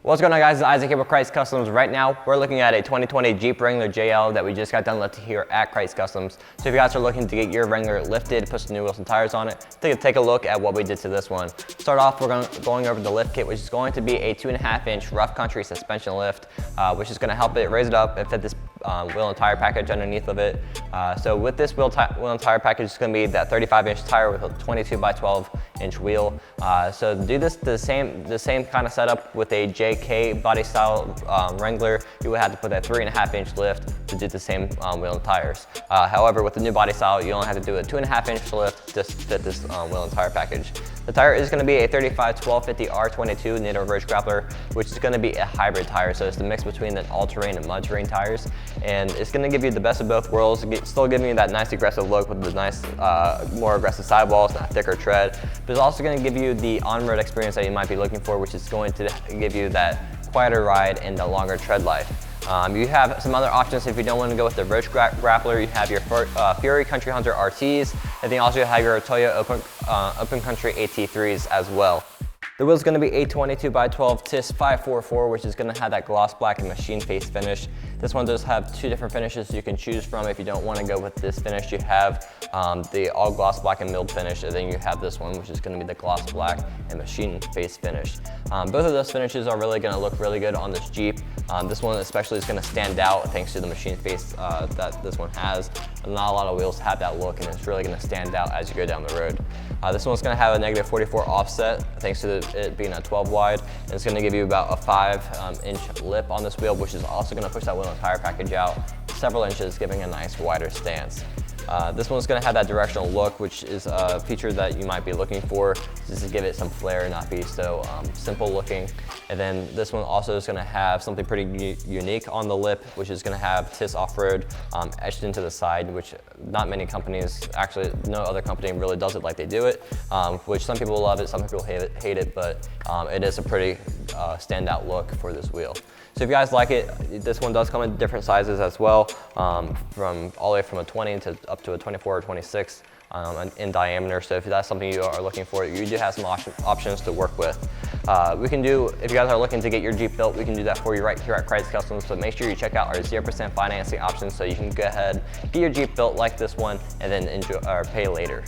What's going on, guys? It's Isaac here with Krietz Customs. Right now, we're looking at a 2020 Jeep Wrangler JL that we just got done lifted here at Krietz Customs. So if you guys are looking to get your Wrangler lifted, put some new wheels and tires on it, take a look at what we did to this one. Start off, we're going over the lift kit, which is going to be a 2.5-inch rough country suspension lift, which is going to help it raise it up and fit this wheel and tire package underneath of it. So with this wheel and tire package, it's going to be that 35-inch tire with a 22 by 12-inch wheel. So do this the same kind of setup with a JK body style Wrangler. You would have to put that 3.5-inch lift to do the same wheel and tires. However, with the new body style, you only have to do a 2.5-inch lift just to fit this wheel and tire package. The tire is going to be a 35-1250 R22 Nitto Grappler, which is going to be a hybrid tire. So it's the mix between the all-terrain and mud-terrain tires, and it's going to give you the best of both worlds. Still giving you that nice aggressive look with the nice, more aggressive sidewalls and a thicker tread, but it's also going to give you the on-road experience that you might be looking for, which is going to give you that quieter ride and the longer tread life. You have some other options if you don't want to go with the Roach Grappler. You have your Fury Country Hunter RTs, and then also have your Toyo Open Country AT3s as well. The wheel's going to be a 22 by 12 TIS 544, which is going to have that gloss black and machine face finish. This one does have two different finishes you can choose from. If you don't want to go with this finish, you have the all gloss black and milled finish, and then you have this one, which is going to be the gloss black and machine face finish. Both of those finishes are really going to look really good on this Jeep. This one especially is going to stand out thanks to the machine face that this one has. Not a lot of wheels have that look, and it's really going to stand out as you go down the road. This one's going to have a -44 offset thanks to it being a 12 wide, and it's going to give you about a 5-inch lip on this wheel, which is also going to push that wheel and tire package out several inches, giving a nice wider stance. This one's going to have that directional look, which is a feature that you might be looking for, just to give it some flair and not be so simple looking. And then this one also is going to have something pretty unique on the lip, which is going to have TIS Off-Road etched into the side, which not many companies, actually no other company really does it like they do it, which some people love it, some people hate it, but it is a pretty standout look for this wheel. So if you guys like it, this one does come in different sizes as well, from all the way from a 20 to up to a 24 or 26 in diameter. So if that's something you are looking for, you do have some options to work with. If you guys are looking to get your Jeep built, we can do that for you right here at Krietz Customs. So make sure you check out our 0% financing options so you can go ahead, get your Jeep built like this one, and then enjoy or pay later.